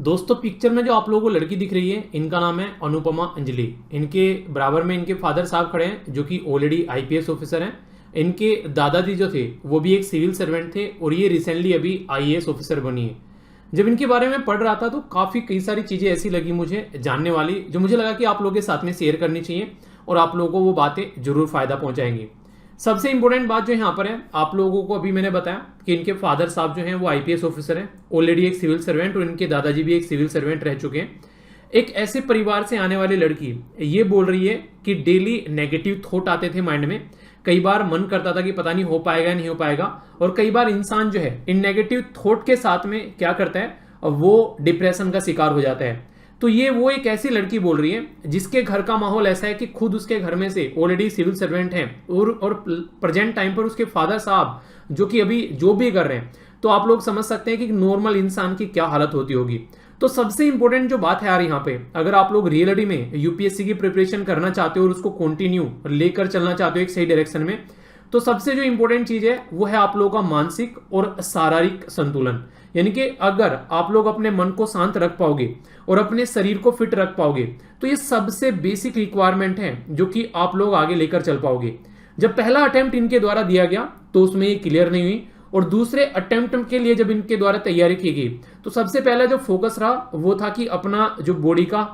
दोस्तों पिक्चर में जो आप लोगों को लड़की दिख रही है इनका नाम है अनुपमा अंजलि। इनके बराबर में इनके फादर साहब खड़े हैं जो कि ऑलरेडी आईपीएस ऑफिसर हैं। इनके दादाजी जो थे वो भी एक सिविल सर्वेंट थे और ये रिसेंटली अभी आईएएस ऑफिसर बनी है। जब इनके बारे में पढ़ रहा था तो काफ़ी कई सारी चीज़ें ऐसी लगी मुझे जानने वाली, जो मुझे लगा कि आप लोगों के साथ में शेयर करनी चाहिए और आप लोगों को वो बातें जरूर फायदा पहुंचाएंगी। सबसे इंपॉर्टेंट बात जो यहाँ पर है, आप लोगों को अभी मैंने बताया कि इनके फादर साहब जो हैं वो आईपीएस ऑफिसर हैं, ऑलरेडी एक सिविल सर्वेंट, और इनके दादाजी भी एक सिविल सर्वेंट रह चुके हैं। एक ऐसे परिवार से आने वाली लड़की ये बोल रही है कि डेली नेगेटिव थॉट आते थे माइंड में। कई बार मन करता था कि पता नहीं हो पाएगा नहीं हो पाएगा, और कई बार इंसान जो है इन नेगेटिव थॉट के साथ में क्या करता है, वो डिप्रेशन का शिकार हो जाता है। तो ये वो एक ऐसी लड़की बोल रही है जिसके घर का माहौल ऐसा है कि खुद उसके घर में से ऑलरेडी सिविल सर्वेंट हैं और प्रेजेंट टाइम पर उसके फादर साहब जो कि अभी जॉब भी कर रहे हैं। तो आप लोग समझ सकते हैं कि नॉर्मल इंसान की क्या हालत होती होगी। तो सबसे इंपॉर्टेंट जो बात है यार यहाँ पे, अगर आप लोग रियलिटी में यूपीएससी की प्रिपरेशन करना चाहते हो और उसको कंटिन्यू लेकर चलना चाहते हो एक सही डायरेक्शन में, तो सबसे जो इंपॉर्टेंट चीज है वो है आप लोगों का मानसिक और शारीरिक संतुलन। यानी कि अगर आप लोग अपने मन को शांत रख पाओगे और अपने शरीर को फिट रख पाओगे तो ये सबसे बेसिक रिक्वायरमेंट है जो कि आप लोग आगे लेकर चल पाओगे। जब पहला अटेम्प्ट इनके द्वारा दिया गया तो उसमें ये क्लियर नहीं हुई, और दूसरे अटेम्प्ट के लिए जब इनके द्वारा तैयारी की गई तो सबसे पहला जो फोकस रहा वो था कि अपना जो बॉडी का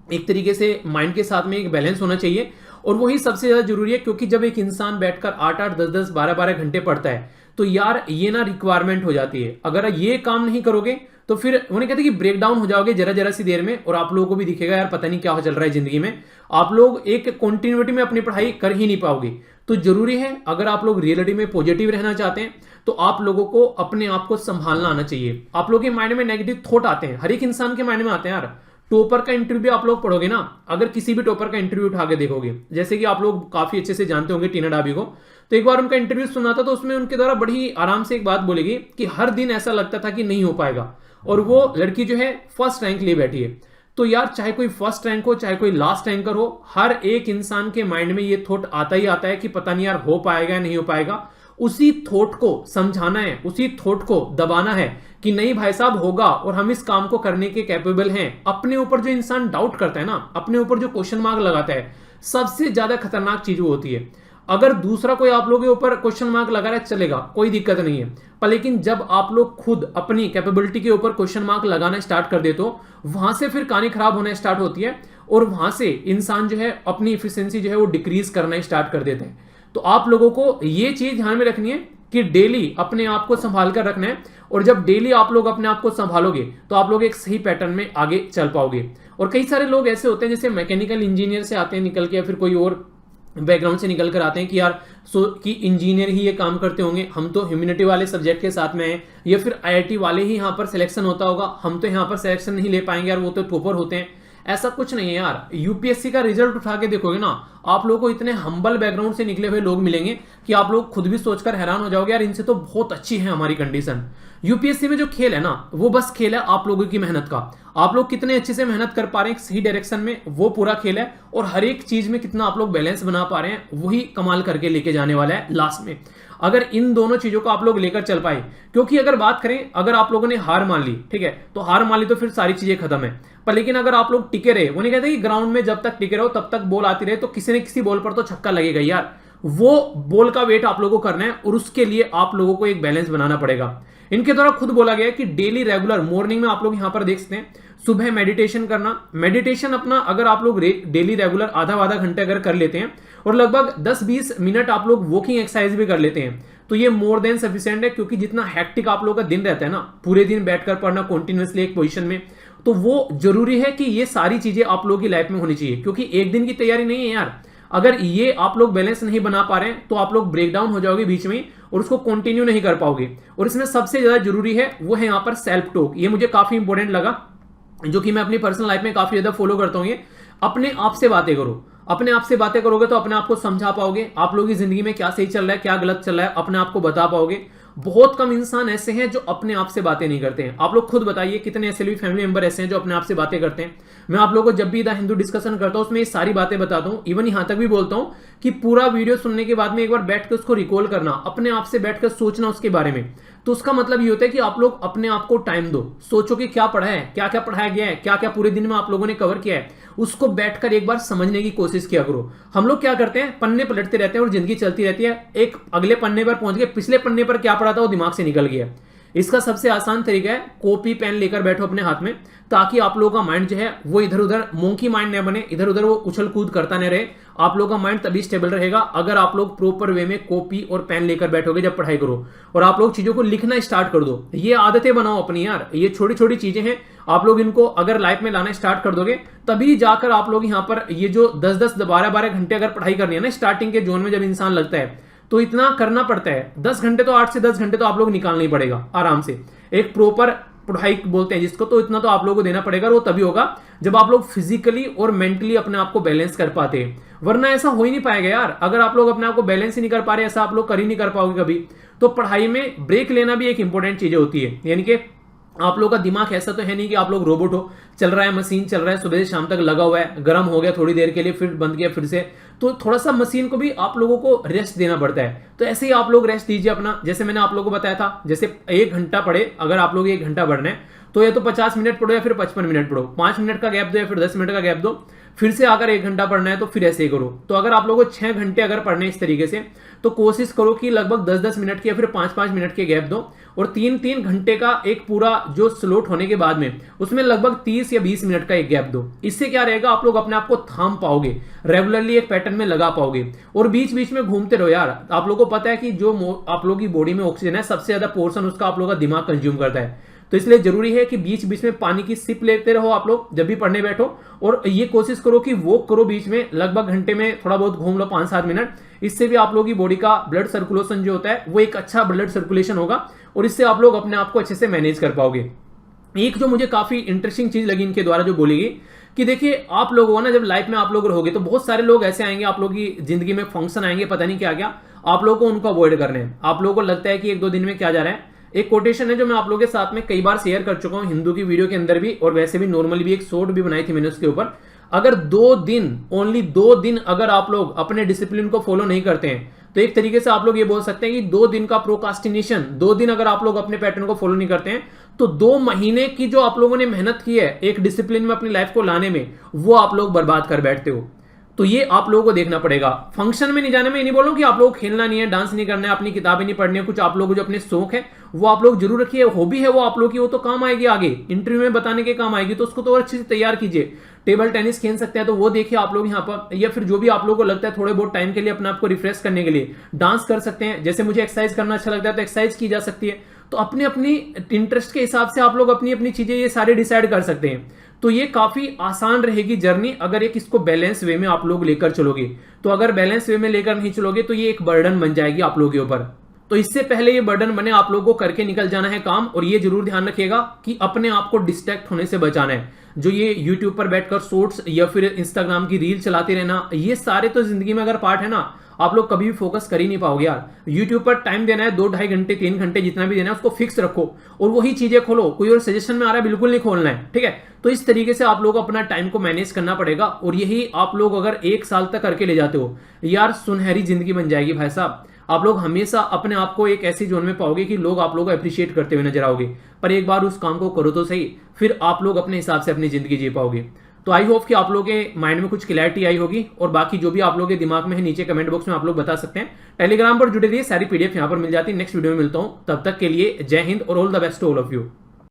एक तरीके से माइंड के साथ में एक बैलेंस होना चाहिए, और वही सबसे ज्यादा जरूरी है। क्योंकि जब एक इंसान बैठकर 8-8, 10-10, 12-12 घंटे पढ़ता है तो यार ये ना रिक्वायरमेंट हो जाती है। अगर ये काम नहीं करोगे तो फिर उन्हें कहते हैं कि ब्रेक डाउन हो जाओगे जरा जरा सी देर में, और आप लोगों को भी दिखेगा यार पता नहीं क्या हो चल रहा है जिंदगी में। आप लोग एक कंटिन्यूटी में अपनी पढ़ाई कर ही नहीं पाओगे। तो जरूरी है, अगर आप लोग रियलिटी में पॉजिटिव रहना चाहते हैं तो आप लोगों को अपने आप को संभालना आना चाहिए। आप लोगों के माइंड में नेगेटिव थॉट आते हैं, हर एक इंसान के माइंड में आते हैं यार। टॉपर का इंटरव्यू आप लोग पढ़ोगे ना, अगर किसी भी टॉपर का इंटरव्यू उठा के देखोगे, जैसे कि आप लोग काफी अच्छे से जानते होंगे टीना डाबी को, तो एक बार उनका इंटरव्यू सुना था तो उसमें उनके द्वारा बड़ी आराम से एक बात बोलेगी कि हर दिन ऐसा लगता था कि नहीं हो पाएगा, और वो लड़की जो है फर्स्ट रैंक लिए बैठी है। तो यार चाहे कोई फर्स्ट रैंक हो चाहे कोई लास्ट रैंकर हो, हर एक इंसान के माइंड में ये थॉट आता ही आता है कि पता नहीं यार हो पाएगा या नहीं हो पाएगा। उसी थॉट को समझाना है, उसी थॉट को दबाना है कि नहीं भाई साहब होगा और हम इस काम को करने के कैपेबल हैं। अपने ऊपर जो इंसान डाउट करता है ना, अपने ऊपर जो क्वेश्चन मार्क लगाता है, सबसे ज्यादा खतरनाक चीज वो होती है। अगर दूसरा कोई आप लोगों के ऊपर क्वेश्चन मार्क लगा रहा है चलेगा, कोई दिक्कत नहीं है, पर लेकिन जब आप लोग खुद अपनी कैपेबिलिटी के ऊपर क्वेश्चन मार्क लगाना स्टार्ट कर दे तो वहां से फिर कहानी खराब होना स्टार्ट होती है, और वहां से इंसान जो है अपनी इफिशिएंसी जो है वो डिक्रीज करना स्टार्ट कर देते हैं। तो आप लोगों को ये चीज ध्यान में रखनी है कि डेली अपने आप को संभाल कर रखना है, और जब डेली आप लोग अपने आप को संभालोगे तो आप लोग एक सही पैटर्न में आगे चल पाओगे। और कई सारे लोग ऐसे होते हैं जैसे मैकेनिकल इंजीनियर से आते हैं निकल के, या फिर कोई और बैकग्राउंड से निकल कर आते हैं कि यार कि इंजीनियर ही ये काम करते होंगे, हम तो ह्यूमैनिटी वाले सब्जेक्ट के साथ में हैं, या फिर आईआईटी वाले ही यहाँ पर सिलेक्शन होता होगा, हम तो यहाँ पर सिलेक्शन नहीं ले पाएंगे यार, वो तो टॉपर होते हैं। ऐसा कुछ नहीं है यार। यूपीएससी का रिजल्ट उठा के देखोगे ना, आप लोगों को इतने हम्बल बैकग्राउंड से निकले हुए लोग मिलेंगे कि आप लोग खुद भी सोचकर हैरान हो जाओगे यार इनसे तो बहुत अच्छी है हमारी कंडीशन। यूपीएससी में जो खेल है ना वो बस खेल है आप लोगों की मेहनत का। आप लोग कितने अच्छे से मेहनत कर पा रहे हैं सही डायरेक्शन में, वो पूरा खेल है, और हर एक चीज में कितना आप लोग बैलेंस बना पा रहे हैं वही कमाल करके लेके जाने वाला है लास्ट में, अगर इन दोनों चीजों को आप लोग लेकर चल पाए। क्योंकि अगर बात करें, अगर आप लोगों ने हार मान ली, ठीक है, तो हार मान ली तो फिर सारी चीजें खत्म है। पर लेकिन अगर आप लोग टिके रहे, वो नहीं कहते कि ग्राउंड में जब तक टिके रहो तब तक बॉल आती रहे, तो किसी न किसी बॉल पर तो छक्का लगेगा यार। वो बॉल का वेट आप लोगों को करना है, और उसके लिए आप लोगों को एक बैलेंस बनाना पड़ेगा। इनके द्वारा खुद बोला गया है कि डेली रेगुलर मॉर्निंग में आप लोग यहां पर देख सकते हैं सुबह मेडिटेशन करना। मेडिटेशन अपना अगर आप लोग डेली रेगुलर आधा घंटे अगर कर लेते हैं, और लगभग 10-20 मिनट आप लोग वॉकिंग एक्सरसाइज भी कर लेते हैं, तो ये मोर देन सफिशिएंट है। क्योंकि जितना हैक्टिक आप लोगों का दिन रहता है ना, पूरे दिन बैठकर पढ़ना कॉन्टिन्यूसली एक पोजीशन में, तो वो जरूरी है कि ये सारी चीजें आप लोगों की लाइफ में होनी चाहिए। क्योंकि एक दिन की तैयारी नहीं है यार। अगर ये आप लोग बैलेंस नहीं बना पा रहे हैं तो आप लोग ब्रेक डाउन हो जाओगे बीच में और उसको कंटिन्यू नहीं कर पाओगे। और इसमें सबसे ज्यादा जरूरी है वो है यहाँ पर सेल्फ टॉक। ये मुझे काफी इंपॉर्टेंट लगा, जो कि मैं अपनी पर्सनल लाइफ में काफी ज्यादा फॉलो करता हूँ। ये अपने आप से बातें करो, अपने आप से बातें करोगे तो अपने आप को समझा पाओगे, आप लोगों की जिंदगी में क्या सही चल रहा है क्या गलत चल रहा है अपने आप को बता पाओगे। बहुत कम इंसान ऐसे हैं जो अपने आप से बातें नहीं करते हैं। आप लोग खुद बताइए कितने ऐसे भी फैमिली मेंबर ऐसे हैं जो अपने आप से बातें करते हैं। मैं आप लोगों को जब भी द हिंदू डिस्कशन करता हूं उसमें ये सारी बातें बताता हूं, इवन यहां तक भी बोलता हूं कि पूरा वीडियो सुनने के बाद में एक बार बैठ कर उसको रिकॉल करना, अपने आप से बैठकर सोचना उसके बारे में। तो उसका मतलब ये होता है कि आप लोग अपने आप को टाइम दो, सोचो कि क्या पढ़ा है, क्या क्या पढ़ाया गया है, क्या क्या पूरे दिन में आप लोगों ने कवर किया है, उसको बैठकर एक बार समझने की कोशिश किया करो। हम लोग क्या करते हैं, पन्ने पलटते रहते हैं और जिंदगी चलती रहती है, एक अगले पन्ने पर पहुंच गए, पिछले पन्ने पर क्या पढ़ा था वो दिमाग से निकल गया। इसका सबसे आसान तरीका है कॉपी पेन लेकर बैठो अपने हाथ में, ताकि आप लोगों का माइंड जो है वो इधर उधर मोंकी माइंड न बने, इधर उधर वो उछल कूद करता न रहे। आप लोगों का माइंड तभी स्टेबल रहेगा अगर आप लोग प्रॉपर वे में कॉपी और पेन लेकर बैठोगे जब पढ़ाई करो, और आप लोग चीजों को लिखना स्टार्ट कर दो। ये आदतें बनाओ अपनी यार, ये छोटी छोटी चीजें हैं, आप लोग इनको अगर लाइफ में लाना स्टार्ट कर दोगे तभी जाकर आप लोग यहाँ पर ये जो 10-10, 12-12 घंटे अगर पढ़ाई करनी है ना स्टार्टिंग के जोन में जब इंसान लगता है तो इतना करना पड़ता है। 10 घंटे तो 8 से 10 घंटे तो आप लोग निकालना ही पड़ेगा आराम से, एक प्रॉपर पढ़ाई बोलते हैं जिसको, तो इतना तो आप लोगों को देना पड़ेगा। वो तभी होगा जब आप लोग फिजिकली और मेंटली अपने आप को बैलेंस कर पाते हैं, वरना ऐसा हो ही नहीं पाएगा यार। अगर आप लोग अपने आप को बैलेंस ही नहीं कर पा रहे, ऐसा आप लोग कर ही नहीं कर पाओगे कभी। तो पढ़ाई में ब्रेक लेना भी एक इंपॉर्टेंट चीज होती है, यानी कि आप लोगों का दिमाग ऐसा तो है नहीं कि आप लोग रोबोट हो, चल रहा है मशीन चल रहा है, सुबह से शाम तक लगा हुआ है, गर्म हो गया थोड़ी देर के लिए फिर बंद किया फिर से। तो थोड़ा सा मशीन को भी आप लोगों को रेस्ट देना पड़ता है। तो ऐसे ही आप लोग रेस्ट दीजिए अपना, जैसे मैंने आप लोगों को बताया था, जैसे 1 घंटा पढ़े, अगर आप लोग 1 घंटा पढ़ना है तो या तो 50 मिनट पढ़ो या फिर 55 मिनट पढ़ो, 5 मिनट का गैप दो या फिर 10 मिनट का गैप दो, फिर से अगर 1 घंटा पढ़ना है तो फिर ऐसे ही करो। तो अगर आप लोगों को 6 घंटे अगर पढ़ने इस तरीके से, तो कोशिश करो कि लगभग 10-10 मिनट के या फिर 5-5 मिनट के गैप दो, और 3-3 घंटे का एक पूरा जो स्लॉट होने के बाद में उसमें लगभग 30 या 20 मिनट का एक गैप दो। इससे क्या रहेगा, आप लोग अपने आप को थाम पाओगे, रेगुलरली एक पैटर्न में लगा पाओगे, और बीच बीच में घूमते रहो यार। आप लोगों को पता है कि जो आप लोगों की बॉडी में ऑक्सीजन है सबसे ज्यादा पोर्शन उसका आप लोगों का दिमाग कंज्यूम करता है। तो इसलिए जरूरी है कि बीच बीच में पानी की सिप लेते रहो आप लोग जब भी पढ़ने बैठो, और ये कोशिश करो कि वॉक करो बीच में, लगभग घंटे में थोड़ा बहुत घूम लो 5-7 मिनट। इससे भी आप लोगों की बॉडी का ब्लड सर्कुलेशन जो होता है वो एक अच्छा ब्लड सर्कुलेशन होगा, और इससे आप लोग अपने आप को अच्छे से मैनेज कर पाओगे। एक जो मुझे काफी इंटरेस्टिंग चीज लगी इनके द्वारा जो बोली गई कि देखिए आप लोगों को ना जब लाइफ में आप लोग रहोगे तो बहुत सारे लोग ऐसे आएंगे आप लोगों की जिंदगी में, फंक्शन आएंगे पता नहीं क्या क्या, आप लोगों को उनको अवॉइड करने हैं। आप लोगों को लगता है कि 1-2 दिन में क्या जा रहा है। एक कोटेशन है जो मैं आप लोगों के साथ में कई बार शेयर कर चुका हूं हिंदू की वीडियो के अंदर भी, और वैसे भी नॉर्मली भी एक शॉर्ट भी बनाई थी मैंने उसके ऊपर। अगर 2 दिन, ओनली 2 दिन अगर आप लोग अपने डिसिप्लिन को फॉलो नहीं करते हैं तो एक तरीके से आप लोग ये बोल सकते हैं कि 2 दिन का प्रोकास्टिनेशन, 2 दिन अगर आप लोग अपने पैटर्न को फॉलो नहीं करते हैं तो 2 महीने की जो आप लोगों ने मेहनत की है एक डिसिप्लिन में अपनी लाइफ को लाने में, वो आप लोग बर्बाद कर बैठते हो। तो ये आप लोगों को देखना पड़ेगा। फंक्शन में नहीं जाने में ये नहीं बोल रहा हूं कि आप लोग खेलना नहीं है, डांस नहीं करना है, अपनी किताबें नहीं पढ़नी है, कुछ आप लोगों को जो अपने शौक है वो आप लोग जरूर रखिए, हॉबी है वो आप लोग की, वो तो काम आएगी आगे इंटरव्यू में बताने के काम आएगी, तो उसको तो और अच्छे से तैयार कीजिए। टेबल टेनिस खेल सकते हैं तो वो देखिए आप लोग यहाँ पर, या फिर जो भी आप लोगों को लगता है थोड़े बहुत टाइम के लिए अपने आप को रिफ्रेश करने के लिए डांस कर सकते हैं। जैसे मुझे एक्सरसाइज करना अच्छा लगता है तो एक्सरसाइज की जा सकती है। तो अपनी अपनी इंटरेस्ट के हिसाब से आप लोग अपनी अपनी चीजें ये सारे डिसाइड कर सकते हैं। तो ये काफी आसान रहेगी जर्नी अगर एक इसको बैलेंस वे में आप लोग लेकर चलोगे। तो अगर बैलेंस वे में लेकर नहीं चलोगे तो ये एक बर्डन बन जाएगी आप लोगों के ऊपर। तो इससे पहले ये बर्डन बने आप लोगों को करके निकल जाना है काम, और ये जरूर ध्यान रखिएगा कि अपने आप को डिस्ट्रैक्ट होने से बचाना है। जो ये यूट्यूब पर बैठकर शॉर्ट्स या फिर इंस्टाग्राम की रील चलाते रहना, ये सारे तो जिंदगी में अगर पार्ट है ना, आप लोग कभी भी फोकस कर ही नहीं पाओगे यार। यूट्यूब पर टाइम देना है 2-2.5 घंटे 3 घंटे जितना भी देना है उसको फिक्स रखो, और वही चीजें खोलो। कोई और सजेशन में आ रहा है बिल्कुल नहीं खोलना है, ठीक है। तो इस तरीके से आप लोग अपना टाइम को मैनेज करना पड़ेगा, और यही आप लोग अगर 1 साल तक करके ले जाते हो यार, सुनहरी जिंदगी बन जाएगी भाई साहब। आप लोग हमेशा अपने आप को एक ऐसी जोन में पाओगे कि लोग आप लोगों को अप्रिशिएट करते हुए नजर आओगे। पर एक बार उस काम को करो तो सही, फिर आप लोग अपने हिसाब से अपनी जिंदगी जी पाओगे। तो आई होप कि आप लोगों के माइंड में कुछ क्लैरिटी आई होगी, और बाकी जो भी आप लोगों के दिमाग में है नीचे कमेंट बॉक्स में आप लोग बता सकते हैं। टेलीग्राम पर जुड़े रहिए, सारी पीडीएफ यहां पर मिल जाती है। नेक्स्ट वीडियो में मिलता हूं, तब तक के लिए जय हिंद और all the best to all of you.